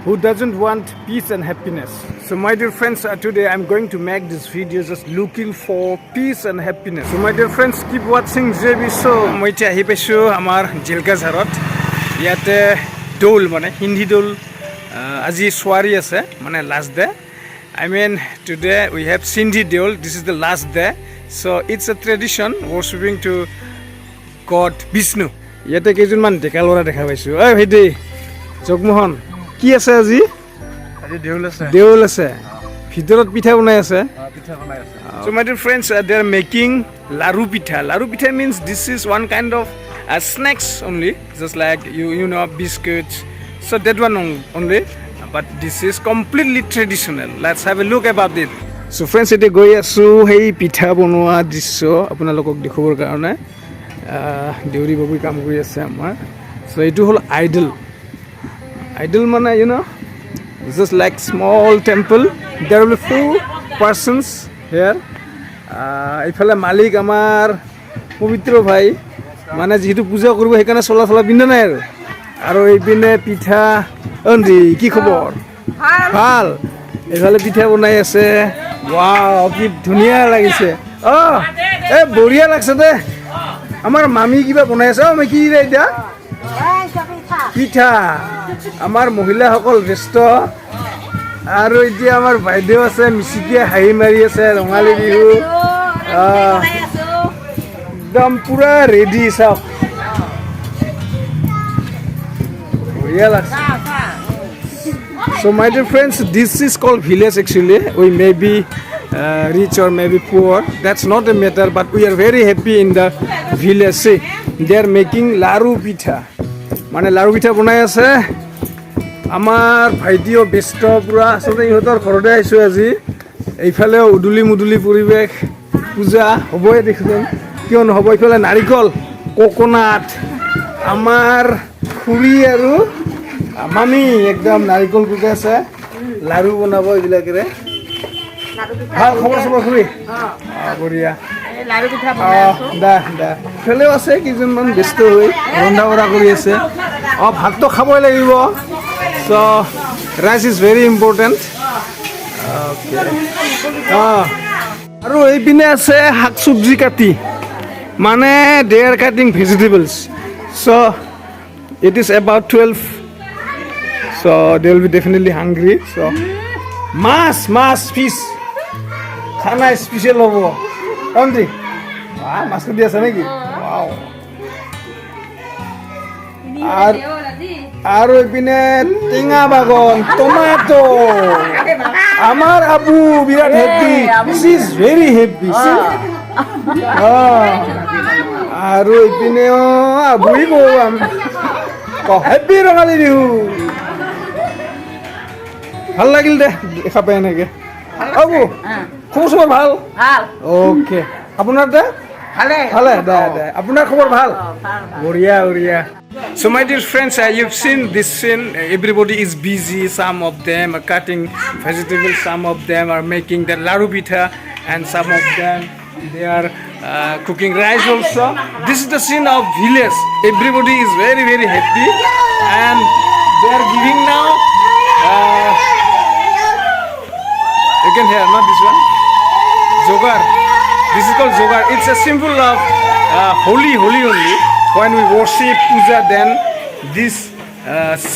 who doesn't want peace and happiness? So my dear friends, today I'm going to make this video just looking for peace and happiness. So my dear friends, keep watching JB Show. মই এতিয়া আহি পাইছোঁ আমাৰ জিলকাঝাৰত। ইয়াতে দৌল মানে হিন্দী দৌল আজি সোৱাৰী আছে মানে last day. I mean today we have Sindhi Deol. This is the last day. So it's a tradition worshiping to God Vishnu. ইয়াতে কেইজনমান ডেকা ল'ৰা দেখা পাইছোঁ। ঐ ভাইটি জগমোহন কি আছে আজি? আজি দেউল আছে। দেউল আছে। ভিতৰত পিঠা বনাই আছে। পিঠা বনাই আছে। So my dear friends, they are making laru pitha. Laru pitha means this is one kind of snacks only, just like you know biscuits. So that one only, but this is completely traditional. Let's have a look about it. So friends, ete goi asu hei pitha bonoa drisyo apnalokok dekhobor karone deuri babu kaam kori ase amar. So etu hol idol. Idol mana you know, it's just like small temple. There will be 4 persons here. এইফালে মালিক আমাৰ পবিত্ৰ ভাই মানে যেহেতু পূজা কৰিব সেইকাৰণে চলা পিন্ধা নাই আৰু এইপিনে পিঠা অন্দি কি খবৰ ভাল এইফালে পিঠা বনাই আছে ওয়াও কি ধুনীয়া লাগিছে এই বঢ়িয়া লাগছে দে আমাৰ মামি কিবা বনাই আছে আমি কি ৰে এতিয়া পিঠা আমাৰ মহিলাসকল ব্যস্ত আৰু এতিয়া আমাৰ বাইদেউ আছে মিচিকিয়ে হাঁহি মাৰি আছে ৰঙালী বিহু একদম পুৰা ৰেডি চাওক বঢ়িয়া লাগছে So my dear friends, this is called village actually. We may be rich or maybe poor. That's not a matter, but we are very happy in the village. See, they are making laru pitha. মানে লাৰু পিঠা বনাই আছে আমাৰ ভাইটিও ব্যস্ত পুৰা আচলতে ইহঁতৰ ঘৰতে আহিছোঁ আজি এইফালে উদুলি মুদুলি পৰিৱেশ পূজা হ'বই দেখিছোন কিয় নহ'ব এইফালে নাৰিকল কোকোনাট আমাৰ খুৰী আৰু মামি একদম নাৰিকল কুকে আছে লাৰু বনাব এইবিলাকেৰে ভাল খবৰ চবৰ খুৰী বঢ়িয়া লাৰু পিঠা বনাই আছো ইফালেও আছে কেইজনমান ব্যস্ত হৈ ৰন্ধা বঢ়া কৰি আছে ভাতটো খাবই লাগিব so' rice is very important আৰু এইপিনে আছে শাক চব্জি কাটি মানে they are cutting vegetables so' it is about 12 so' they will be definitely hungry so' মাছ ফিছ খানা স্পেচিয়েল হ'ব অন্তি মাছ কাটি আছে নেকি আৰু এইপিনে টেঙা বাগন টমেটো আমাৰ আবু বিৰাট হেপি শি ইজ ভেৰি হেপি আৰু এইপিনে আবুই কওঁ হেপি ৰঙালী বিহু ভাল লাগিল দে দেখা পাই এনেকে আবু খবৰ চবৰ ভাল অ'কে আপোনাৰ দে ভালে দে আপোনাৰ খবৰ ভাল বঢ়িয়া So my dear friends, you've seen this scene. Everybody is busy. Some of them are cutting vegetables. Some of them are making the laru pitha, and some of them they are cooking rice also. This is the scene of village. Everybody is very very happy, and they are giving now. You can hear not this one. Jogar. This is called Jogar. It's a symbol of holy only. When we worship puja, then this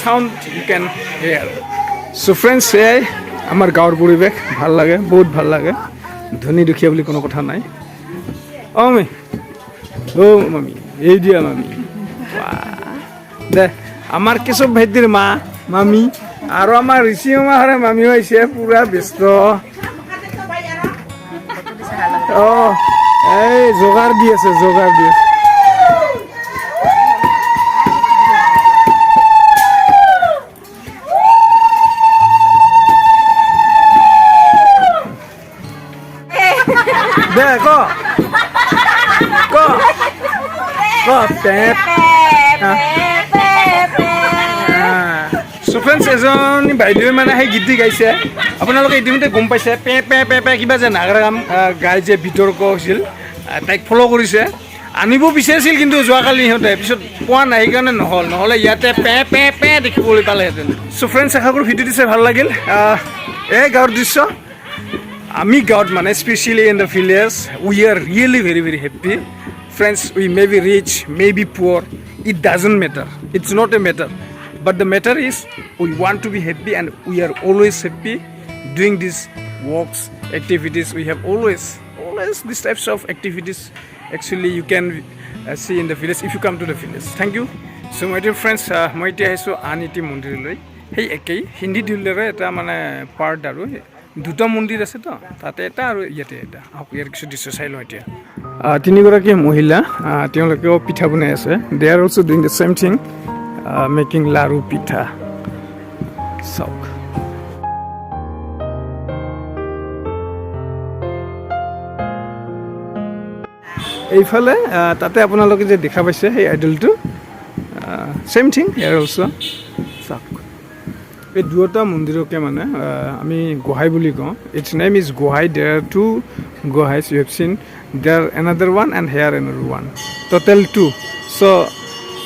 sound you can hear. So friends, আমার গাঁৱৰ পৰিৱেশ ভাল লাগে বহুত ভাল লাগে ধনী দুখীয়া বুলি কোনো কথা নাই মামি এই দিয়া মামি দে আমাৰ কেশৱ ভাইটিৰ মা মামি আৰু আমাৰ ঋষি মামাৰে মামিও আহিছে পুৰা ব্যস্ত এই যোগাৰ দি আছে দে ক So friends, এজনী বাইদেৱে মানে সেই গীতটি গাইছে আপোনালোকে ইতিমধ্যে গম পাইছে পে কিবা যে নাগাৰা গাম গাই যে বিতৰ্ক হৈছিল তাইক ফ'ল' কৰিছে আনিব বিচাৰিছিল কিন্তু যোৱাকালি সিহঁতে পিছত পোৱা নাই সেইকাৰণে নহ'লে ইয়াতে পে দেখিবলৈ পালেহেঁতেন চ' ফ্ৰেণ্ডছ আশা কৰোঁ ভিডিঅ'টো চাই ভাল লাগিল এই গাঁৱৰ দৃশ্য আমি গাঁৱত মানে specially in the village we are really very very happy friends we may be rich may be poor it doesn't matter it's not a matter but the matter is we want to be happy and we are always happy doing this works activities we have always these types of activities actually you can see in the village if you come to the village thank you so my dear friends মই এতিয়া আহিছোঁ আনিতি মন্দিৰলৈ সেই একেই হিন্দী দিলেৰে এটা মানে part আৰু দুটা মন্দিৰ আছে তো তাতে এটা আৰু ইয়াতে এটা ইয়াৰ কিছু দৃশ্য চাই লওঁ এতিয়া তিনিগৰাকী মহিলা তেওঁলোকেও পিঠা বনাই আছে they are also' doing the same thing making laru pitha চাওক এইফালে তাতে আপোনালোকে যে দেখা পাইছে সেই আইডলটো চেম থিং ইয়াৰ অলছ' চাওক এই দুটা মন্দিৰকে মানে আমি গোহাঁই বুলি কওঁ it's name is Gohain there are two Gohains you have seen there another one and here another one total two so'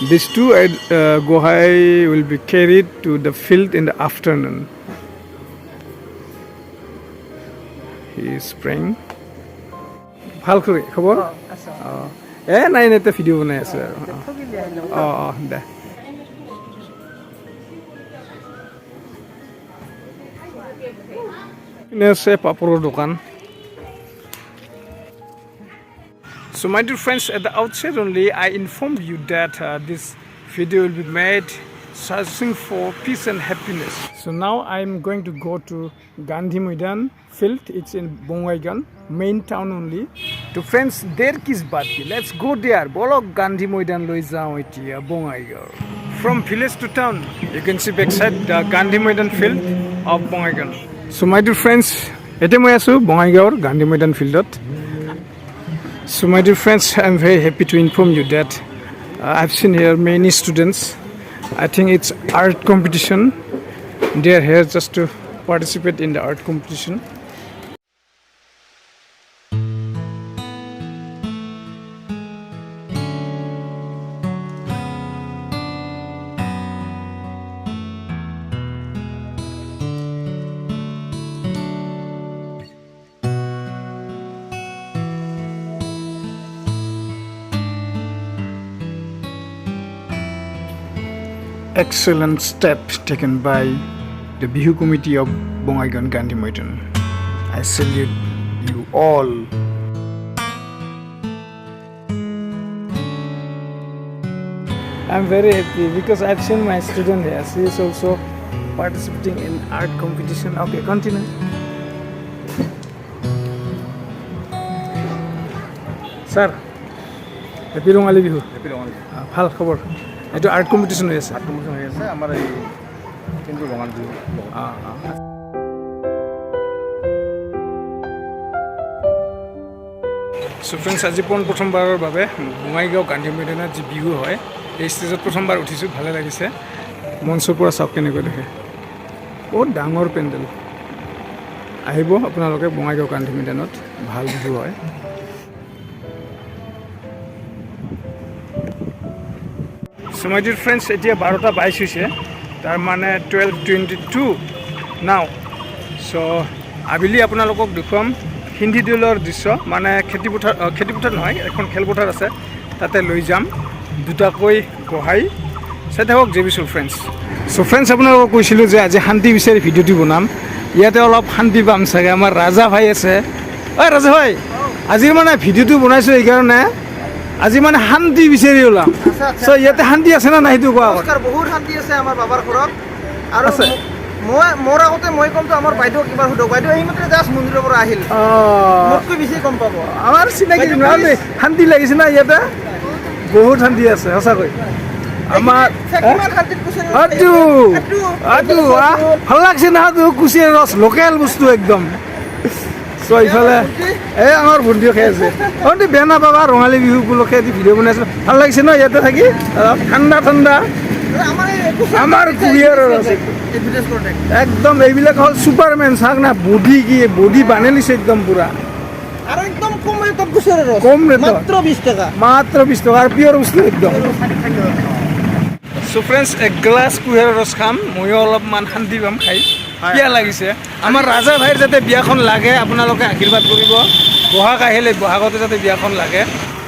this two Gohain will be carried to the field in the afternoon he is praying ভাল কৰি খবৰ অঁ নাই এতিয়া video' বনাই আছে আৰু অঁ দে আছে পাপৰৰ দোকান so my dear friends at the outset only I informed you that this video will be made searching for peace and happiness so now I'm going to go to Gandhi Maidan field it's in Bongaigaon main town only to friends there kis baat ki let's go there bolo Gandhi Maidan loi jao etia Bongaigaon from village to town you can see backside the Gandhi Maidan field of Bongaigaon so my dear friends এতিয়া মই আছোঁ বঙাইগাঁৱৰ গান্ধী মৈদান ফিল্ডত so my dear friends I'm very happy to inform you that I've seen here many students I think it's art competition they are here just to participate in the art competition excellent step taken by the Bihu committee of Bongaigaon Gandhi Maidan. I salute you all. I'm very happy because I've seen my student here. She is also participating in art competition. Okay, continue. Sir, happy Rongali Bihu. Happy Rongali. ভাল খবৰ এইটো art competition হৈ আছে আমাৰ এই কিন্তু ৰঙালী বিহু চ' friends আজি প্ৰথমবাৰৰ বাবে বঙাইগাঁও গান্ধী মৈদানত যি বিহু হয় এই ষ্টেজত প্ৰথমবাৰ উঠিছোঁ ভালে লাগিছে মঞ্চৰ পৰা চাওক কেনেকৈ দেখে বহুত ডাঙৰ পেণ্ডেল আহিব আপোনালোকে বঙাইগাঁও গান্ধী মৈদানত ভাল বিহু হয় So my dear friends, এতিয়া 12:22 হৈছে তাৰ মানে 12:22 নাও চ' আবেলি আপোনালোকক দেখুৱাম হিন্দী দলৰ দৃশ্য মানে খেতিপথাৰ নহয় এখন খেলপথাৰ আছে তাতে লৈ যাম দুটাকৈ গোহাঁই চাই থাকক জেবিছোঁ ফ্ৰেণ্ডছ চ' ফ্ৰেণ্ডছ আপোনালোকক কৈছিলোঁ যে আজি শান্তি বিচাৰি ভিডিঅ'টো বনাম ইয়াতে অলপ শান্তি পাম চাগে আমাৰ ৰাজা ভাই আছে ঐ ৰাজা ভাই আজিৰ মানে ভিডিঅ'টো বনাইছোঁ এইকাৰণে আজি মানে শান্তি বিচাৰি ওলাম চ' ইয়াতে শান্তি আছে না নাই সেইটো কোৱা বহুত শান্তি আছে আমাৰ বাবাৰ ঘৰত আৰু মোৰ আগতে মই ক'মতো আমাৰ বাইদেউ কিবা সুধক বাইদেউ এইমাত্ৰ জাষ্ট মন্দিৰৰ পৰা আহিল মোতকৈ বেছি গম পাব আমাৰ চিনাকি নহ'লে শান্তি লাগিছে না ইয়াতে বহুত শান্তি আছে সঁচাকৈ আমাৰ ভাল লাগছে না কুচিয়াৰ ৰস লোকেল বস্তু একদম চ' ইফালে এই আমাৰ ভণ্টিও খাই আছে ভণ্টি বেয়া নাপাবা ৰঙালী বিহু উপলক্ষে এটি ভিডিঅ' বনাইছোঁ ভাল লাগিছে ন ইয়াতে থাকি ঠাণ্ডা আমাৰ কুঁহিয়াৰৰ আছে একদম এইবিলাক হ'ল ছুপাৰমেন চাওক না বডি বানে লিছে একদম পুৰা আৰু একদম কম ৰেটত গৈছে ৰস কম ৰেটত মাত্ৰ 20 টকা মাত্ৰ 20 টকা আৰু পিয়ৰ বস্তু একদম So friends, a glass কুঁহিয়াৰৰ ৰস খাম ময়ো অলপমান শান্তি পাম খাই পিয়া লাগিছে আমাৰ ৰাজা ভাইৰ যাতে বিয়াখন লাগে আপোনালোকে আশীৰ্বাদ কৰিব বহাগ আহিলে বহাগতে যাতে বিয়াখন লাগে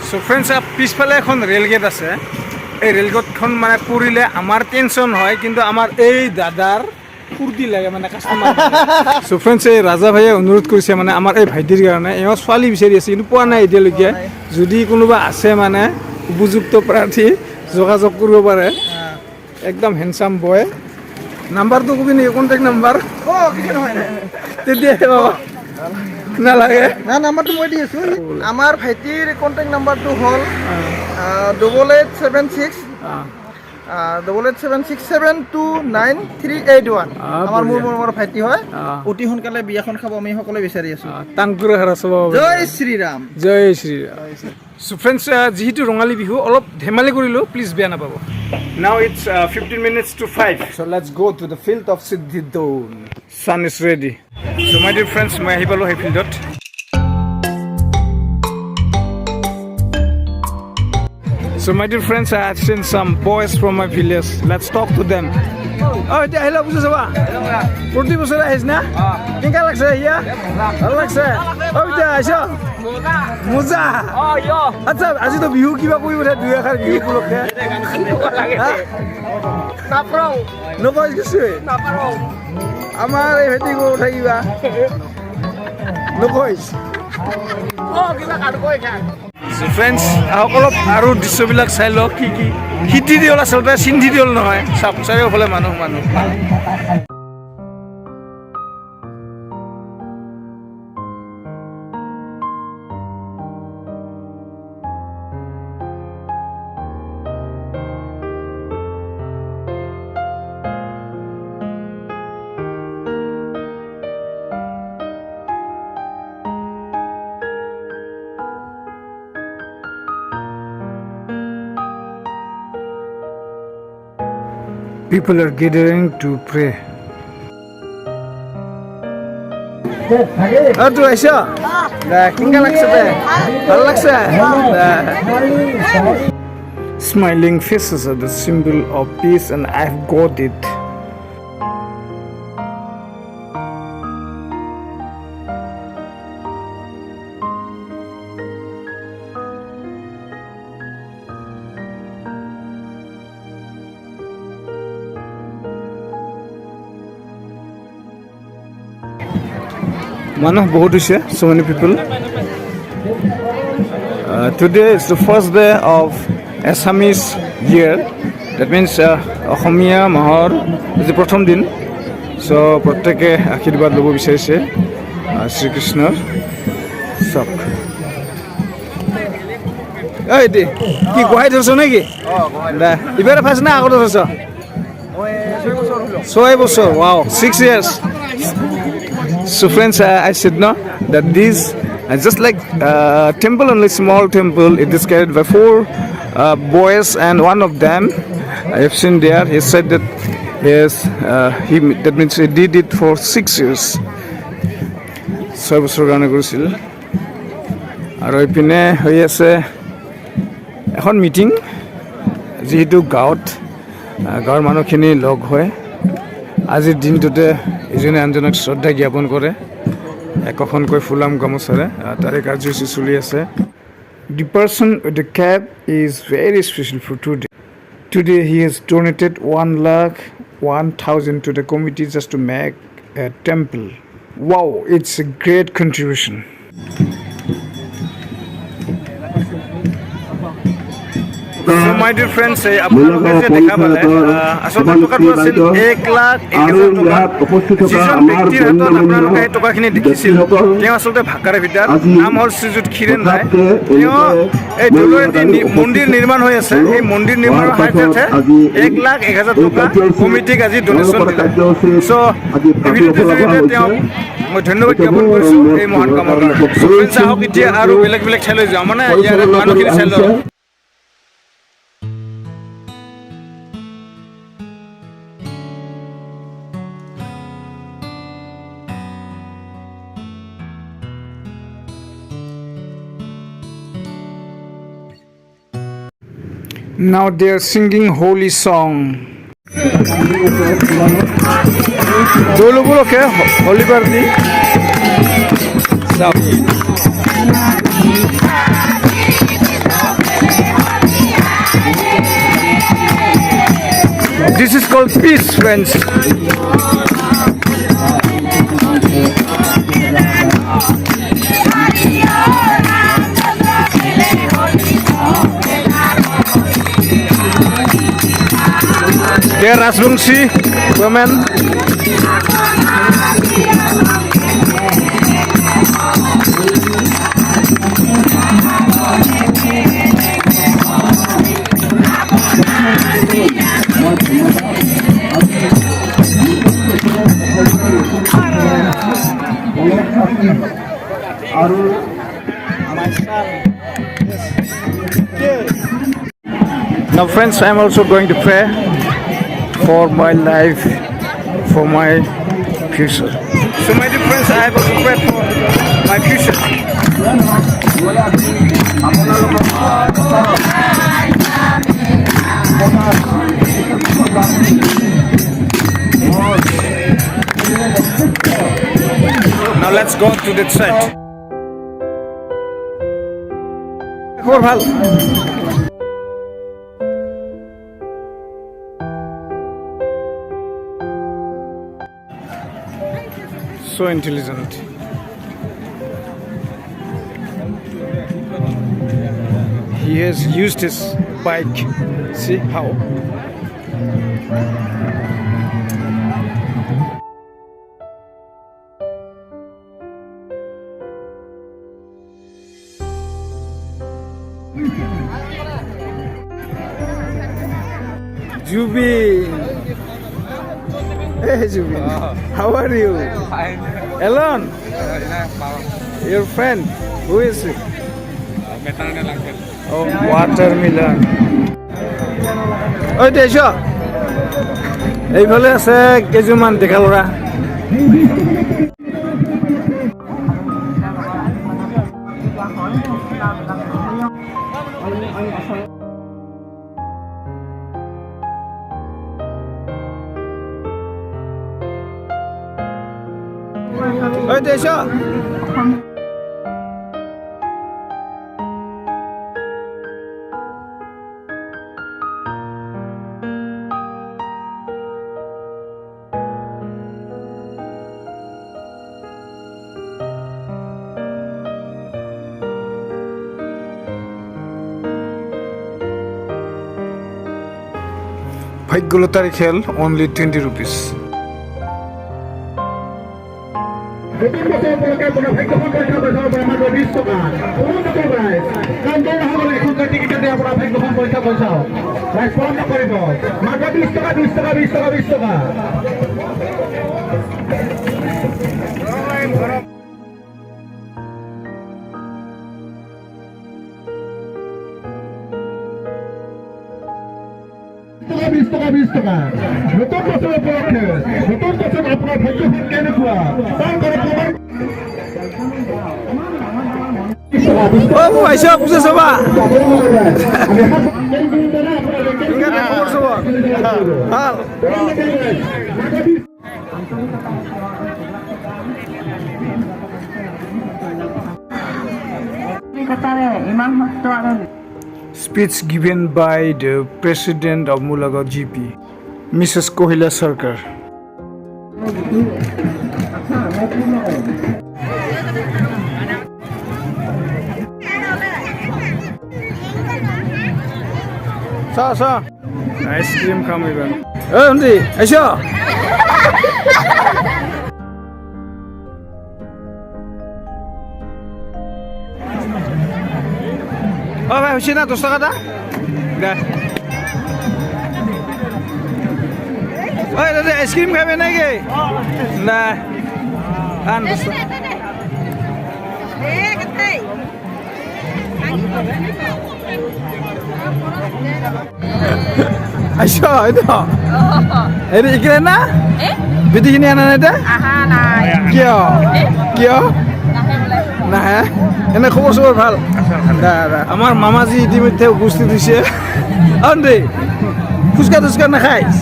So friends, পিছফালে এখন ৰেলগেট আছে এই ৰেলগেটখন মানে কৰিলে আমাৰ টেনশ্যন হয় কিন্তু আমাৰ এই দাদাৰ ফূৰ্তি লাগে মানে কাষ্টমাৰ So friends, এই ৰাজা ভাইয়ে অনুৰোধ কৰিছে মানে আমাৰ এই ভাইটিৰ কাৰণে এওঁ ছোৱালী বিচাৰি আছে কিন্তু পোৱা নাই এতিয়ালৈকে যদি কোনোবা আছে মানে উপযুক্ত প্ৰাৰ্থী যোগাযোগ কৰিব পাৰে একদম হেণ্ডসাম বয় নাম্বাৰটো কবি নেকি কণ্টেক্ট নাম্বাৰ কিছু নহয় তেতিয়াহে বাবা নালাগে না নাম্বাৰটো মই দি আছোঁ আমাৰ ভাইটিৰ কণ্টেক্ট নাম্বাৰটো হ'ল 8876 8876729381 আমাৰ মোৰ ভাইটি হয় অতি সোনকালে বিয়াখন খাব আমি সকলোৱে বিচাৰি আছোঁ টাংকুৰা হাৰা চব জয় শ্ৰীৰাম জয় শ্ৰীৰাম So friends, যিহেতু ৰঙালী বিহু অলপ ধেমালি কৰিলোঁ প্লিজ বেয়া নাপাব Now it's 15 minutes to 5 So let's go to the field of Siddhidaun Sun is ready So my dear friends, মই আহি পালোঁ সেই ফিল্ডত So my dear friends, I have seen some boys from my village. Let's talk to them. Oh, এতিয়া আহিলা বুজি চাবা প্ৰতি বছৰে আহিছ না কেনেকুৱা লাগছে ইয়া ভাল লাগছে এতিয়া আহিছ মোজা আচ্ছা আজিতো বিহু কিবা কৰিব দুই এষাৰ বিহু উপলক্ষে নকয় কিছু আমাৰ এই ভেটি গৰু থাকিবা নকৈছ So friends, আহক অলপ আৰু দৃশ্যবিলাক চাই লওক কি কি সিদ্ধি দিয়ল আচলতে চিন্ধি দিয়ল নহয় চাপ চাৰিওফালে মানুহ People are gathering to pray. Tu Aisha, কেনেকা লাগছে তে ভাল লাগছে Smiling faces are the symbol of peace and I've got it. মানুহ বহুত হৈছে so many people today is the first day of Assamese year that means অসমীয়া মাহৰ আজি প্ৰথম দিন so প্ৰত্যেকে আশীৰ্বাদ ল'ব বিচাৰিছে শ্ৰীকৃষ্ণৰ চক এই দে কি গুৱাহাটী ধৰছ নেকি দা ইবাৰে ফাৰ্ষ্ট না আগতে ধৰছ 6 বছৰ wow 6 years So friends, I said no that these just like temple, only small temple. It is carried by 4 boys, and one of them I have seen there. He said that yes, that means he did it for 6 years. So বছৰ কাৰণে কৰিছিল আৰু এইপিনে হৈ আছে এখন meeting যিহেতু গাঁৱৰ মানুহখিনি লগ হয় আজিৰ দিনটোতে ইজনে আনজনক শ্ৰদ্ধা জ্ঞাপন কৰে একখনকৈ ফুলাম গামোচাৰে তাৰে কাৰ্যসূচী চলি আছে The person with the cap is very special for today. Today he has donated 1,01,000 to the committee just to make a temple. Wow, it's a great contribution. So my dear friends, আপোনালোকে যে দেখা পালে আচলতে টকাটো আছিল 1,01,000 টকা যিজন ব্যক্তিৰ হাতত আপোনালোকে এই টকাখিনি দেখিছিল তেওঁ আচলতে ভাকাৰে ভিতাৰ নাম হ'ল শ্ৰীযুত ক্ষীৰেন ৰায় তেওঁ এই দৌলতে মন্দিৰ নিৰ্মাণ হৈ আছে এই মন্দিৰ নিৰ্মাণৰ সাহায্যতে 1,01,000 টকা কমিটিক আজি ডনেশ্যন দিলে চ' এই ভিডিঅ'টোৰ জৰিয়তে তেওঁক মই ধন্যবাদ জ্ঞাপন কৰিছোঁ এই মহান কামৰ কাৰণে ফ্ৰেণ্ডছ আহক এতিয়া আৰু বেলেগ বেলেগ ঠাইলৈ যাওঁ মানে ইয়াৰ মানুহখিনি চাই লওঁ Now they are singing holy song. Dulu উপলক্ষে Holi party. This is called peace, friends. They are Rajbangshi women. Now friends, I am also going to pray for my life, for my future. So my dear friends, I have also prayed for my future. Now let's go to that side. So intelligent. He has used his bike. See how? Jubin. Hey Jubin. How are you? Fine. Alone? Your friend? Who is it? Oh, watermelon. Oh, Desho. এইফালে আছে কেইজনমান ডেকা ল'ৰা। Oi, Desho. ভাগ্যলতাৰ খেল only 20 rupees. বিশ টকা নতুন বছৰ উপলক্ষে নতুন বছৰ আপোনাৰ ভাগ্যখন কেনেকুৱা তাৰ কৰে Oh, I saw Puja Sabha. Speech given by the President of Mulagaon GP, Mrs. Kohila Sarkar. Sa ice cream kami ba? Hindi, Aisha. Oh, ভাই হইছে না 10 টাকা দা? দে। ওই দাদা আইসক্রিম খাবে নাকি? না। আন 10 টাকা। Aisha, itu. Ini ikan na? Bidi ini anak ada? Aha, nah. Kyo? Kyo? Nah, ini খবর সবর ভাল। আমার মামাজি ইতিমধ্যে উপস্থিত হয়েছে। আন্টি ফুচকা তুচকা নাখাইছ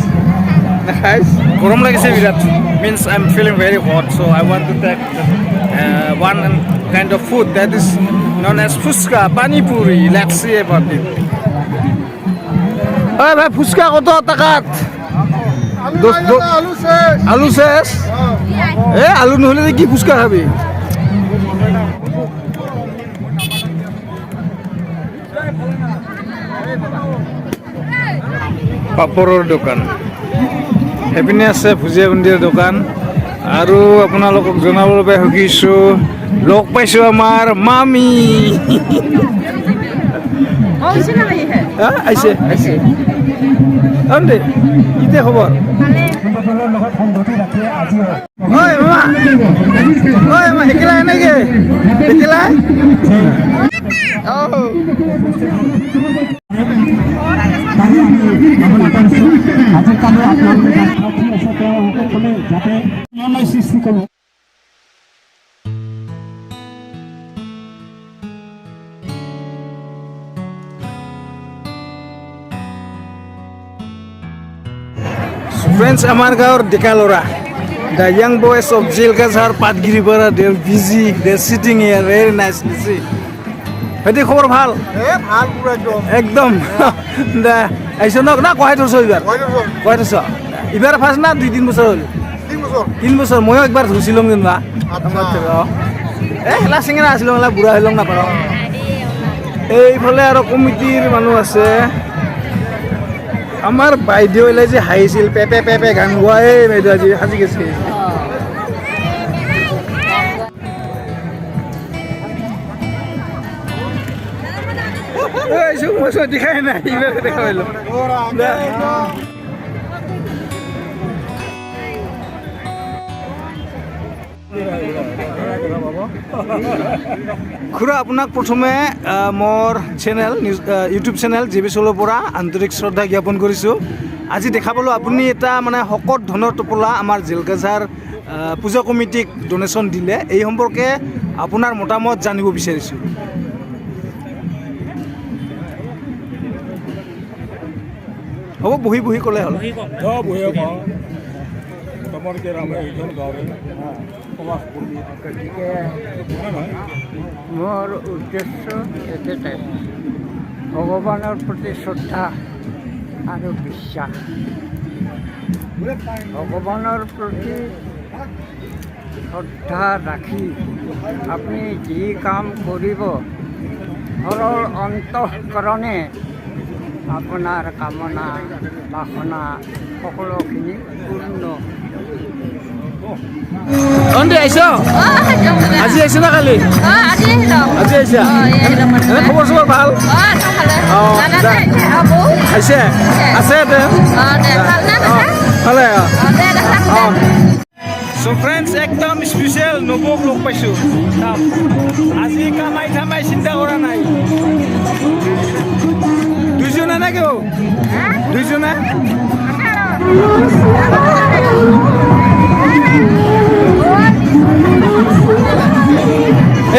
নাখাইছ গৰম লাগিছে বিৰাট means I'm feeling very hot so I want to take one kind of food that is known as fuchka pani puri let's see about it ঐ ভাই ফুচকা কত টাকাত আলু শেষ এ আলু নহলে কি ফুচকা খাবি পাপৰৰ দোকান সেইপিনে আছে ভুজিয়া বুন্দিয়াৰ দোকান আৰু আপোনালোকক জনাবৰ বাবে সুখিছোঁ লগ পাইছোঁ আমাৰ মামী আহিছে আহিছে আন্টি কিতে খবৰ ঐ মামা একেলা এনেকে একেলা Friends, our gaur Dekalora. The young boys of Jilgazhar, Patgiripara, they're busy. They're sitting here very nicely. See. Hadi khobor bhal. ভাল পুৰা Ekdom. একদম Da. Aisho nok na kohai thorso ibar. Kohai thorso. Ibar first na 2-3 বছর হল. 3 বছর ময়ো একবার ধুছিলাম কিন্তু হেলা চিঙৰা আছিলো হেলা বুঢ়া হইলাম নাপাৰো এইফালে আৰু কমিটিৰ মানুহ আছে আমাৰ বাইদেউ এলাই যে হাইছিল পেপে পেপে গান গোৱা এই বাইদেউ আজি সাজি গেছে এই শুন মই দেখাই নাই ইবাৰ দেখা পাইলো খুৰা আপোনাক প্ৰথমে মোৰ চেনেল ইউটিউব চেনেল জেবি চলৰ পৰা আন্তৰিক শ্ৰদ্ধা জ্ঞাপন কৰিছোঁ আজি দেখা পালোঁ আপুনি এটা মানে শকত ধনৰ টোপোলা আমাৰ জেলগাজাৰ পূজা কমিটিক ডনেশ্যন দিলে এই সম্পৰ্কে আপোনাৰ মতামত জানিব বিচাৰিছোঁ হ'ব বহি বহি ক'লে হ'ল মোৰ উদ্দেশ্য একেটাই ভগৱানৰ প্ৰতি শ্ৰদ্ধা আৰু বিশ্বাস ভগৱানৰ প্ৰতি শ্ৰদ্ধা ৰাখি আপুনি যি কাম কৰিব ঘৰৰ অন্তঃকৰণে আপোনাৰ কামনা বাসনা সকলোখিনি পূৰ্ণ অন্তে আহিছ আজি আহিছ না কালি আজি আহিছা খবৰ চবৰ ভাল আহিছে আছে ভালে So friends, একদম স্পেচিয়েল নবক লগ পাইছোঁ আজি কামাই থামাই চিন্তা কৰা নাই দুইজনে নে কেউ দুইজনে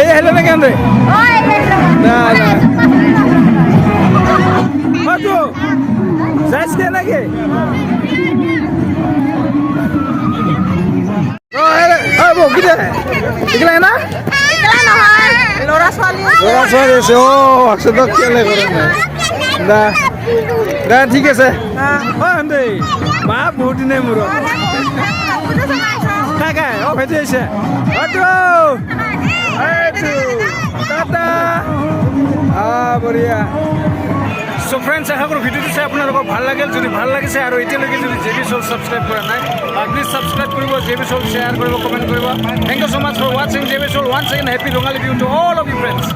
এই আহিলে নে কেনে না না মাতো যাইছে নাকি ল'ৰা ছোৱালী আছে দা ঠিক আছে মা বহুত দিনে মূৰত কাকাই ভেটি আহিছে বঢ়িয়া সো ফ্ৰেণ্ডছ আশা কৰোঁ ভিডিঅ'টো চাই আপোনালোকক ভাল লাগিল যদি ভাল লাগিছে আৰু এতিয়ালৈকে যদি জেবি শোল ছাবস্ক্ৰাইব কৰা নাই প্লিজ ছাবস্ক্ৰাইব কৰিব জেবি শোল শ্বেয়াৰ কৰিব কমেণ্ট কৰিব thank you so' much for ৱাচিং জেবি শোল once again happy Rongali Bihu to all of you friends